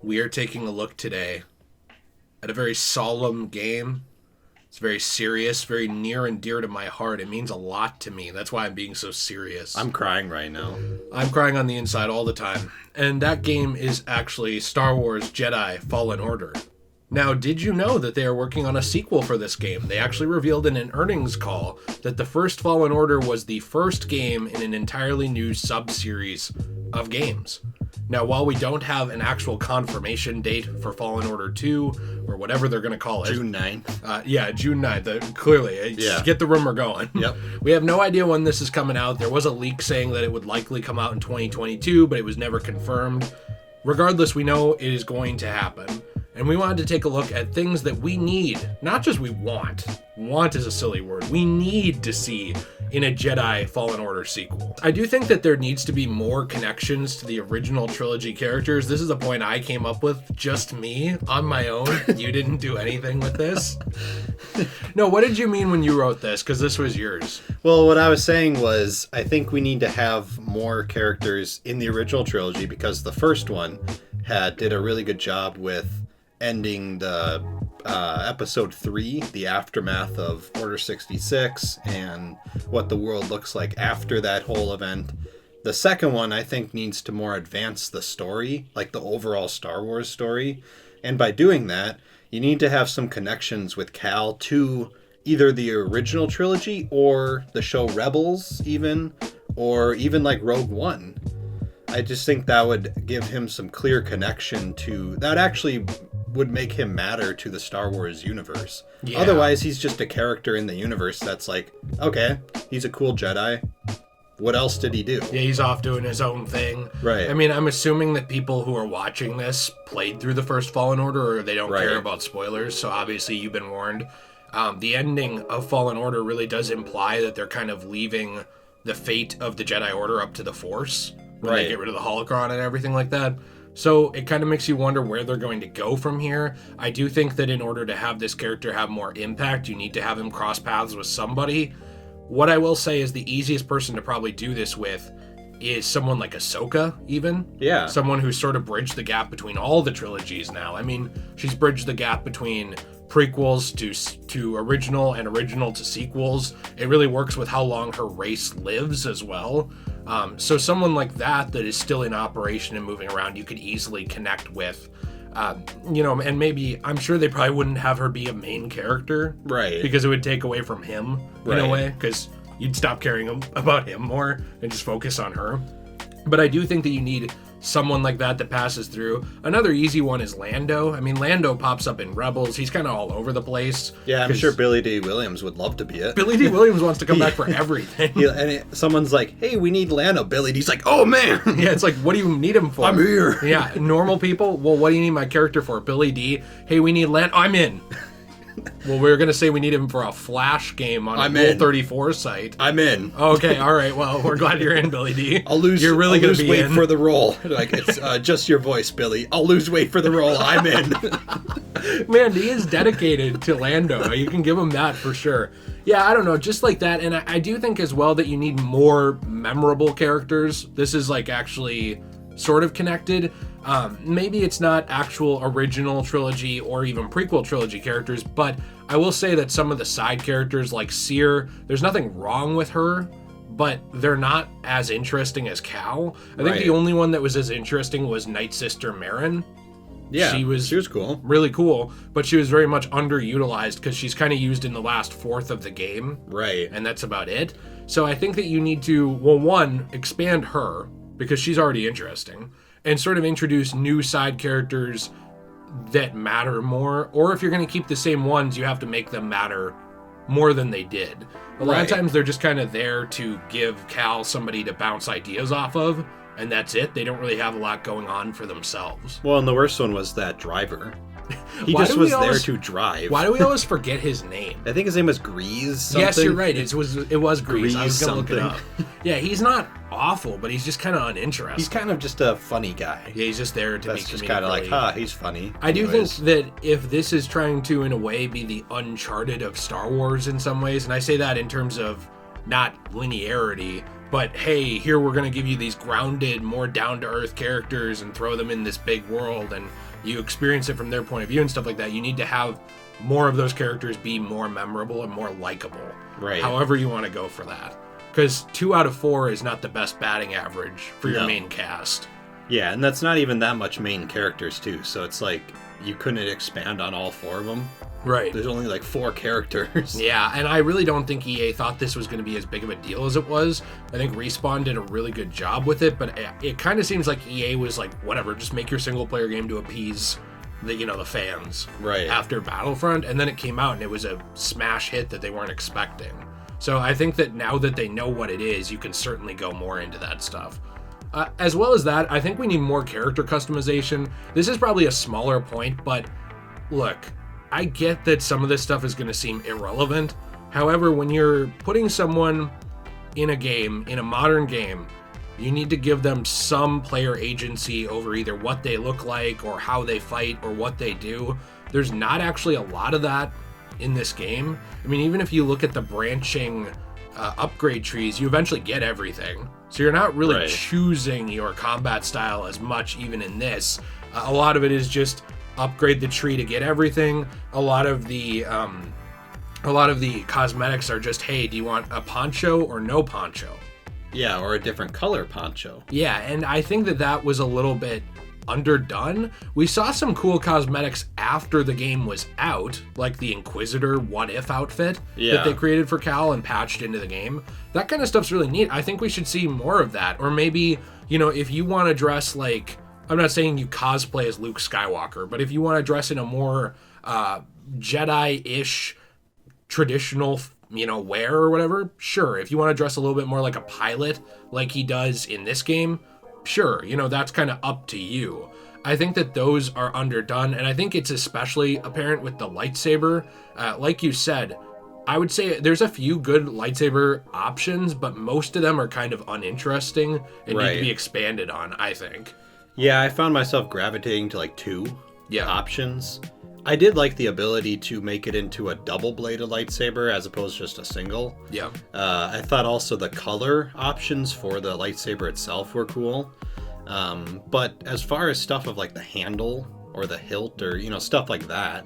we are taking a look today at a very solemn game. It's very serious, very near and dear to my heart. It means a lot to me. That's why I'm being so serious. I'm crying right now. I'm crying on the inside all the time. And that game is actually Star Wars Jedi Fallen Order. Now, did you know that they are working on a sequel for this game? They actually revealed in an earnings call that the first Fallen Order was the first game in an entirely new sub-series of games. Now, while we don't have an actual confirmation date for Fallen Order 2, or whatever they're going to call it. June 9th. June 9th. Clearly. Get the rumor going. Yep. We have no idea when this is coming out. There was a leak saying that it would likely come out in 2022, but it was never confirmed. Regardless, we know it is going to happen. And we wanted to take a look at things that we need, not just we want. Want is a silly word. We need to see in a Jedi Fallen Order sequel. I do think that there needs to be more connections to the original trilogy characters. This is a point I came up with, just me, on my own. You didn't do anything with this. No, what did you mean when you wrote this? Because this was yours. Well, what I was saying was, I think we need to have more characters in the original trilogy because the first one did a really good job with ending the episode 3, the aftermath of Order 66 and what the world looks like after that whole event. The second one, I think, needs to more advance the story, like the overall Star Wars story. And by doing that, you need to have some connections with Cal to either the original trilogy or the show Rebels even, or even like Rogue One. I just think that would give him some clear connection to... That actually would make him matter to the Star Wars universe. Yeah. Otherwise, he's just a character in the universe that's like, okay, he's a cool Jedi. What else did he do? Yeah, he's off doing his own thing. Right. I mean, I'm assuming that people who are watching this played through the first Fallen Order or they don't care about spoilers, so obviously you've been warned. The ending of Fallen Order really does imply that they're kind of leaving the fate of the Jedi Order up to the Force when they get rid of the holocron and everything like that. So it kind of makes you wonder where they're going to go from here. I do think that in order to have this character have more impact, you need to have him cross paths with somebody. What I will say is the easiest person to probably do this with is someone like Ahsoka, even. Yeah. Someone who's sort of bridged the gap between all the trilogies now. I mean, she's bridged the gap between prequels to original and original to sequels. It really works with how long her race lives as well. So someone like that is still in operation and moving around, you could easily connect with. And maybe, I'm sure they probably wouldn't have her be a main character. Right. Because it would take away from him in a way, because you'd stop caring about him more and just focus on her. But I do think that you need someone like that passes through. Another easy one is Lando. I mean, Lando pops up in Rebels. He's kind of all over the place. Yeah, I'm sure Billy D. Williams would love to be it. Billy D. Williams wants to come back for everything. Someone's like, hey, we need Lando. Billy D's like, oh, man. Yeah, it's like, what do you need him for? I'm here. Yeah, normal people, well, what do you need my character for? Billy D. Hey, we need Lando. I'm in. Well, we were going to say we need him for a Flash game on a Rule 34 site. I'm in. Okay, all right. Well, we're glad you're in, Billy D. You're really going to be weight for the role. Like, it's just your voice, Billy. I'll lose weight for the role. I'm in. Man, he is dedicated to Lando. You can give him that for sure. Yeah, I don't know, just like that. And I do think as well that you need more memorable characters. This is like actually sort of connected. Maybe it's not actual original trilogy or even prequel trilogy characters, but I will say that some of the side characters like Seer, there's nothing wrong with her, but they're not as interesting as Cal. I think the only one that was as interesting was Night Sister Marin. Yeah, she was cool. Really cool, but she was very much underutilized because she's kind of used in the last fourth of the game. Right. And that's about it. So I think that you need to, well, one, expand her because she's already interesting, and sort of introduce new side characters that matter more. Or if you're going to keep the same ones, you have to make them matter more than they did. A lot of times they're just kind of there to give Cal somebody to bounce ideas off of, and that's it. They don't really have a lot going on for themselves. Well, and the worst one was that driver. He just was there to drive. Why do we always forget his name? I think his name was Grease something. Yes, you're right. It was Grease. I was going to look it up. Something. Yeah, he's not awful, but he's just kind of uninteresting. He's kind of just a funny guy. Yeah, he's just there to be That's just kind of like, he's funny. I do think that if this is trying to, in a way, be the Uncharted of Star Wars in some ways, and I say that in terms of not linearity, but hey, here we're going to give you these grounded, more down-to-earth characters and throw them in this big world, and you experience it from their point of view and stuff like that. You need to have more of those characters be more memorable and more likable. Right. However you want to go for that. Because 2 out of 4 is not the best batting average for your main cast. Yeah, and that's not even that much main characters, too. So it's like, you couldn't expand on all 4 of them. Right. There's only like 4 characters. Yeah, and I really don't think EA thought this was going to be as big of a deal as it was. I think Respawn did a really good job with it, but it kind of seems like EA was like, whatever, just make your single-player game to appease the fans. Right. After Battlefront, and then it came out and it was a smash hit that they weren't expecting. So I think that now that they know what it is, you can certainly go more into that stuff. As well as that, I think we need more character customization. This is probably a smaller point, but look, I get that some of this stuff is going to seem irrelevant. However, when you're putting someone in a game, in a modern game, you need to give them some player agency over either what they look like or how they fight or what they do. There's not actually a lot of that in this game. I mean, even if you look at the branching upgrade trees, you eventually get everything. So you're not really choosing your combat style as much even in this. A lot of it is just upgrade the tree to get everything. A lot of the cosmetics are just, hey, do you want a poncho or no poncho? Yeah, or a different color poncho. Yeah, and I think that was a little bit underdone. We saw some cool cosmetics after the game was out, like the Inquisitor What If outfit that they created for Cal and patched into the game. That kind of stuff's really neat. I think we should see more of that. Or maybe, if you want to dress like, I'm not saying you cosplay as Luke Skywalker, but if you want to dress in a more Jedi-ish traditional wear or whatever, sure. If you want to dress a little bit more like a pilot like he does in this game, sure, that's kind of up to you. I think that those are underdone, and I think it's especially apparent with the lightsaber. Like you said, I would say there's a few good lightsaber options, but most of them are kind of uninteresting and need to be expanded on, I think. Yeah, I found myself gravitating to like 2 options. I did like the ability to make it into a double-bladed lightsaber as opposed to just a single. Yeah. I thought also the color options for the lightsaber itself were cool. But as far as stuff of like the handle or the hilt or, stuff like that,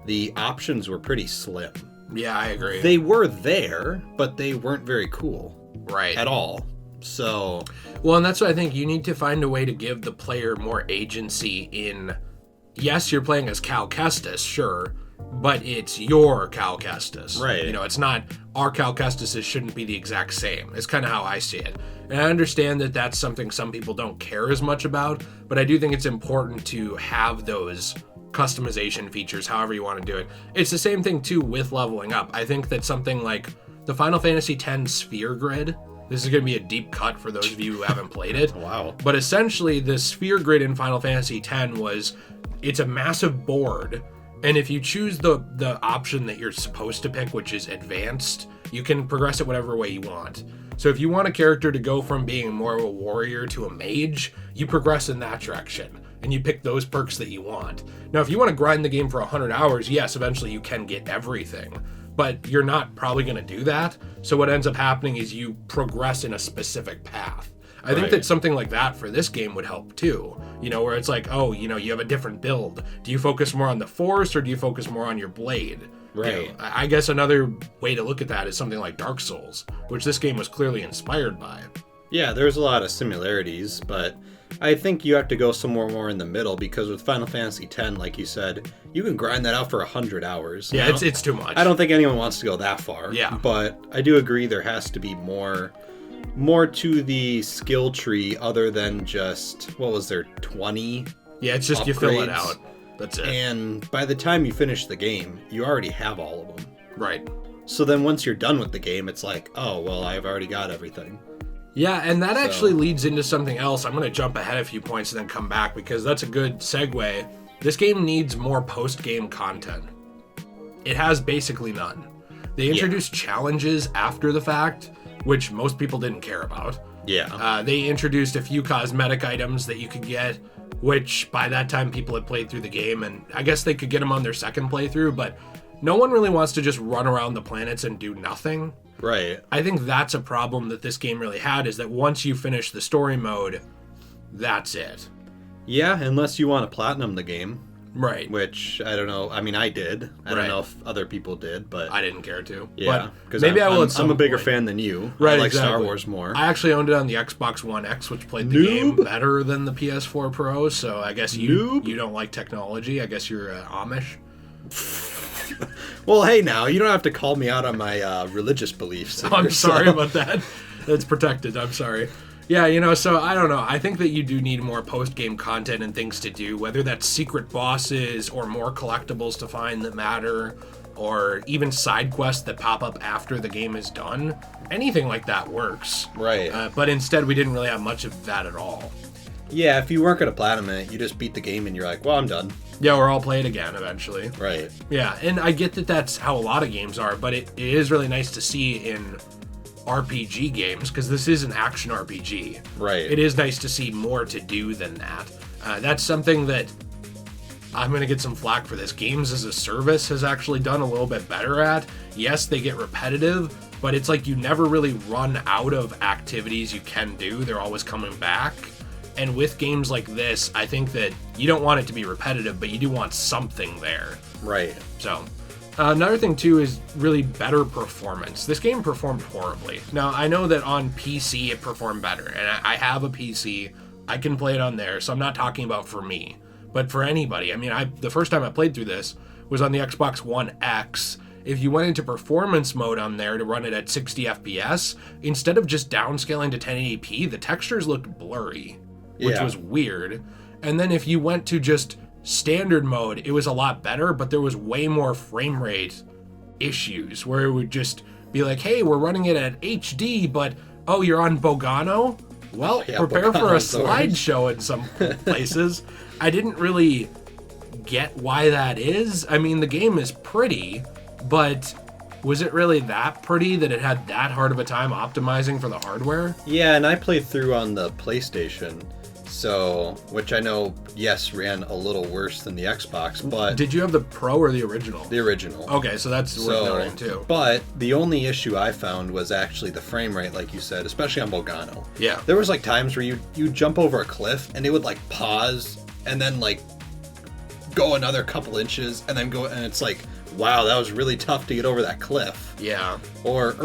the options were pretty slim. Yeah, I agree. They were there, but they weren't very cool. Right. At all. So... Well, and that's what I think. You need to find a way to give the player more agency in... Yes, you're playing as Cal Kestis, sure, but it's your Cal Kestis. Right. It's not our Cal Kestis shouldn't be the exact same. It's kind of how I see it. And I understand that that's something some people don't care as much about, but I do think it's important to have those customization features, however you want to do it. It's the same thing, too, with leveling up. I think that something like the Final Fantasy X Sphere Grid, this is going to be a deep cut for those of you who haven't played it. Wow. But essentially, the Sphere Grid in Final Fantasy X was... It's a massive board, and if you choose the option that you're supposed to pick, which is advanced, you can progress it whatever way you want. So if you want a character to go from being more of a warrior to a mage, you progress in that direction, and you pick those perks that you want. Now, if you want to grind the game for 100 hours, yes, eventually you can get everything, but you're not probably going to do that. So what ends up happening is you progress in a specific path. I think that something like that for this game would help too, where it's like, oh, you have a different build. Do you focus more on the force or do you focus more on your blade? Right. I guess another way to look at that is something like Dark Souls, which this game was clearly inspired by. Yeah, there's a lot of similarities, but I think you have to go somewhere more in the middle because with Final Fantasy X, like you said, you can grind that out for 100 hours. Yeah, it's too much. I don't think anyone wants to go that far. Yeah. But I do agree there has to be more to the skill tree other than just, 20 Yeah, it's just upgrades. You fill it out. That's it. And by the time you finish the game, you already have all of them. Right. So then once you're done with the game, it's like, oh, well, I've already got everything. Yeah, and that actually leads into something else. I'm going to jump ahead a few points and then come back because that's a good segue. This game needs more post-game content. It has basically none. They introduced challenges after the fact, which most people didn't care about. Yeah. They introduced a few cosmetic items that you could get, which by that time people had played through the game, and I guess they could get them on their second playthrough, but no one really wants to just run around the planets and do nothing. Right. I think that's a problem that this game really had, is that once you finish the story mode, that's it. Yeah, unless you want to platinum the game. Right. Which, I don't know. I mean, I did. I don't know if other people did, but... I didn't care to. Yeah, because maybe I will at some I'm a bigger point. fan than you. Right, I like exactly. Star Wars more. I actually owned it on the Xbox One X, which played the game better than the PS4 Pro, so I guess you don't like technology. I guess you're Amish. Well, hey, now, you don't have to call me out on my religious beliefs. I'm sorry about that. That's protected. I'm sorry. Yeah, so I don't know. I think that you do need more post-game content and things to do, whether that's secret bosses or more collectibles to find that matter, or even side quests that pop up after the game is done. Anything like that works. Right. But instead, we didn't really have much of that at all. Yeah, if you weren't going to platinum it, you just beat the game and you're like, well, I'm done. Yeah, or I'll play it again eventually. Right. Yeah, and I get that that's how a lot of games are, but it is really nice to see in RPG games, because this is an action RPG. Right. It is nice to see more to do than that. That's something that I'm going to get some flack for this. Games as a Service has actually done a little bit better at. Yes, they get repetitive, but it's like you never really run out of activities you can do. They're always coming back. And with games like this, I think that you don't want it to be repetitive, but you do want something there. Right. So, another thing too is really better performance. This game performed horribly. Now, I know that on PC it performed better, and I have a PC. I can play it on there, so I'm not talking about for me, but for anybody. I mean, the first time I played through this was on the Xbox One X. If you went into performance mode on there to run it at 60 FPS, instead of just downscaling to 1080p, the textures looked blurry, which was weird. And then if you went to just standard mode, it was a lot better, but there was way more frame rate issues where it would just be like, hey, we're running it at HD, but oh, you're on Bogano? Well, prepare for a slideshow in some places. I didn't really get why that is. I mean, the game is pretty, but was it really that pretty that it had that hard of a time optimizing for the hardware? Yeah, and I played through on the PlayStation. So, which I know, yes, ran a little worse than the Xbox, but... Did you have the Pro or the original? The original. Okay, so that's worth noting too. But the only issue I found was actually the frame rate, like you said, especially on Bogano. Yeah. There was like times where you jump over a cliff and it would like pause and then like go another couple inches and then go, and it's like, wow, that was really tough to get over that cliff. Yeah. Or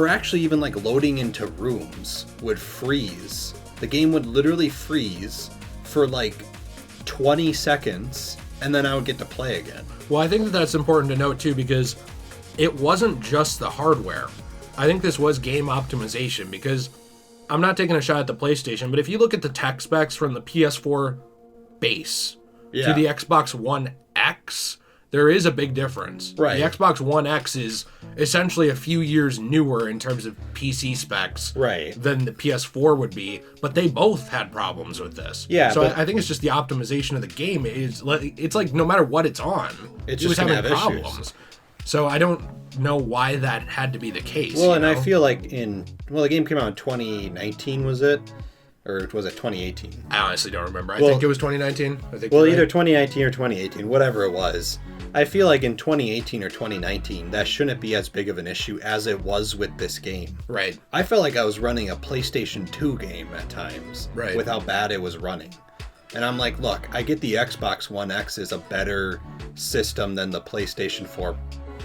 actually even like loading into rooms would freeze. The game would literally freeze for like 20 seconds, and then I would get to play again. Well, I think that that's important to note too, because it wasn't just the hardware. I think this was game optimization, because I'm not taking a shot at the PlayStation, but if you look at the tech specs from the PS4 base to the Xbox One X, there is a big difference. Right. The Xbox One X is essentially a few years newer in terms of PC specs than the PS4 would be, but they both had problems with this. Yeah. So I think it's just the optimization of the game. It's like no matter what it's on, it was having problems. Issues. So I don't know why that had to be the case. Well, and I feel like the game came out in 2019, was it? Or was it 2018? I honestly don't remember. I think it was 2019. Either 2019 or 2018, whatever it was. I feel like in 2018 or 2019, that shouldn't be as big of an issue as it was with this game. Right. I felt like I was running a PlayStation 2 game at times with how bad it was running. And I'm like, look, I get the Xbox One X is a better system than the PlayStation 4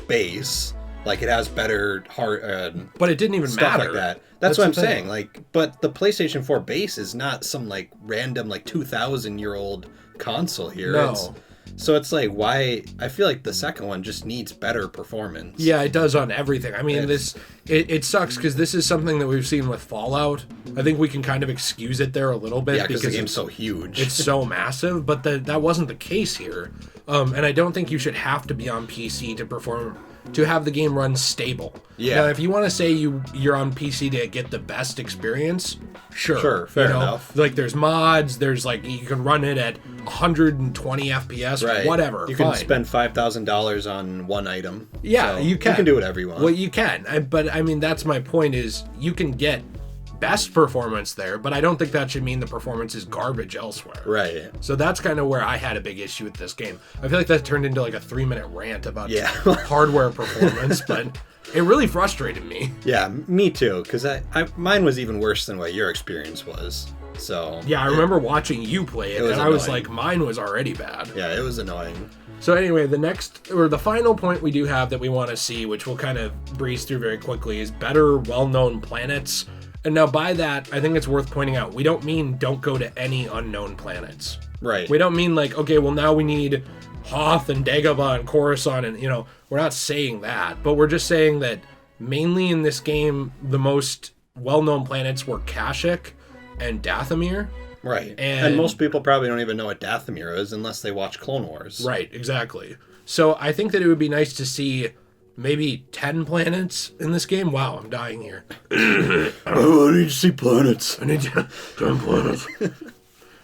base. Like, it has better but it didn't even stuff matter. Like that. That's what I'm saying. Like, but the PlayStation 4 base is not some like random like 2,000-year-old console here. No. So it's like, why? I feel like the second one just needs better performance. Yeah, it does on everything. I mean, it sucks because this is something that we've seen with Fallout. I think we can kind of excuse it there a little bit. Yeah, because the game's so huge. It's so massive, but that wasn't the case here. And I don't think you should have to be on PC to have the game run stable. Yeah. Now, if you want to say you're on PC to get the best experience, sure, fair enough. Like, there's mods, there's like, you can run it at 120 FPS, whatever. You can spend $5,000 on one item. Yeah, so you can. You can do whatever you want. Well, you can. But I mean, that's my point is you can get best performance there, but I don't think that should mean the performance is garbage elsewhere. Right. So that's kind of where I had a big issue with this game. I feel like that turned into like a 3-minute rant about hardware performance, but it really frustrated me. Yeah, me too, because mine was even worse than what your experience was. So yeah, I remember watching you play it, and annoying. I was like, mine was already bad. Yeah, it was annoying. So anyway, the final point we do have that we want to see, which we'll kind of breeze through very quickly, is better well-known planets. And now by that, I think it's worth pointing out, we don't mean don't go to any unknown planets. Right. We don't mean like, okay, well now we need Hoth and Dagobah and Coruscant, and we're not saying that, but we're just saying that mainly in this game, the most well-known planets were Kashyyyk and Dathomir. Right. And most people probably don't even know what Dathomir is unless they watch Clone Wars. Right, exactly. So I think that it would be nice to see maybe 10 planets in this game. Wow, I'm dying here. Oh, I need to see planets. I need 10 planets.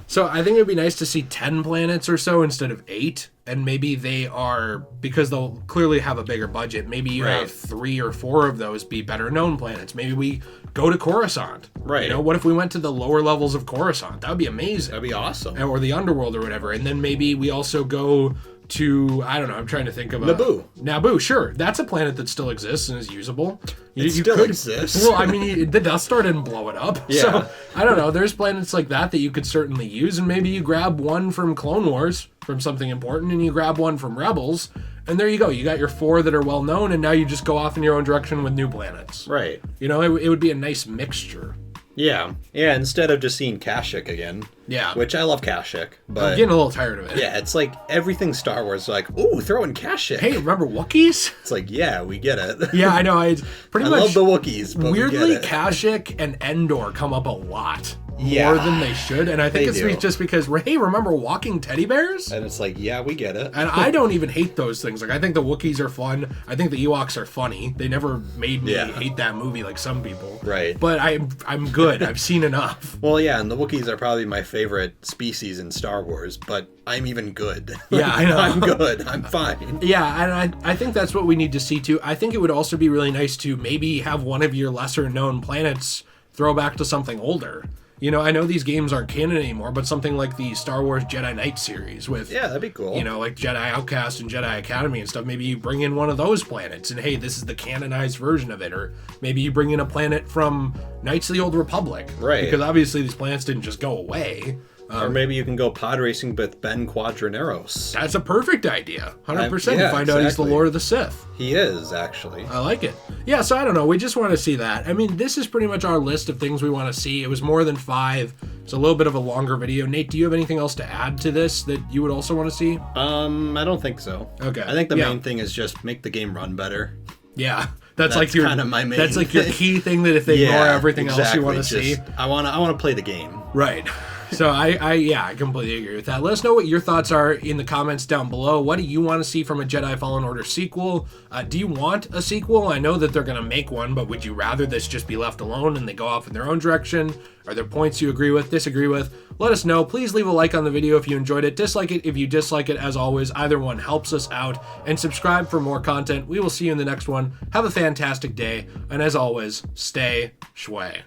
So I think it would be nice to see 10 planets or so instead of 8. And maybe they are, because they'll clearly have a bigger budget, maybe you have 3 or 4 of those be better known planets. Maybe we go to Coruscant. Right. What if we went to the lower levels of Coruscant? That would be amazing. That'd be awesome. Or the underworld or whatever. And then maybe we also go to, I don't know, I'm trying to think of Naboo, sure. That's a planet that still exists and is usable. It still exists. Well, I mean, the Death Star didn't blow it up. Yeah. So, I don't know. There's planets like that you could certainly use. And maybe you grab one from Clone Wars, from something important, and you grab one from Rebels. And there you go. You got your 4 that are well known, and now you just go off in your own direction with new planets. Right. It would be a nice mixture. Yeah. Yeah, instead of just seeing Kashyyyk again. Yeah. Which I love Kashyyyk, but I'm getting a little tired of it. Yeah, it's like everything Star Wars, like, ooh, throw in Kashyyyk. Hey, remember Wookiees? It's like, yeah, we get it. Yeah, I know. I love the Wookiees, but weirdly, we get it. Kashyyyk and Endor come up a lot. More than they should, and I think it's just because, hey, remember walking teddy bears? And it's like, yeah, we get it. And I don't even hate those things. Like, I think the Wookiees are fun. I think the Ewoks are funny. They never made me hate that movie like some people. Right. But I'm good. I've seen enough. Well, yeah, and the Wookiees are probably my favorite species in Star Wars, but I'm even good. Yeah, I know. I'm good. I'm fine. Yeah, and I think that's what we need to see, too. I think it would also be really nice to maybe have one of your lesser-known planets throw back to something older. I know these games aren't canon anymore, but something like the Star Wars Jedi Knight series with... Yeah, that'd be cool. Like Jedi Outcast and Jedi Academy and stuff. Maybe you bring in one of those planets and, hey, this is the canonized version of it. Or maybe you bring in a planet from Knights of the Old Republic. Right. Because obviously these planets didn't just go away. Or maybe you can go pod racing with Ben Quadraneros. That's a perfect idea. 100%. Yeah, You find out he's the Lord of the Sith. He is, actually. I like it. Yeah, so I don't know. We just want to see that. I mean, this is pretty much our list of things we want to see. It was more than 5. It's a little bit of a longer video. Nate, do you have anything else to add to this that you would also want to see? I don't think so. Okay. I think the main thing is just make the game run better. Yeah. That's like your kind of my main That's like your key thing that if they ignore everything else you want to see. I want to play the game. Right. So I completely agree with that. Let us know what your thoughts are in the comments down below. What do you want to see from a Jedi Fallen Order sequel? Do you want a sequel? I know that they're going to make one, but would you rather this just be left alone and they go off in their own direction? Are there points you agree with, disagree with? Let us know. Please leave a like on the video if you enjoyed it. Dislike it if you dislike it. As always, either one helps us out. And subscribe for more content. We will see you in the next one. Have a fantastic day. And as always, stay shway.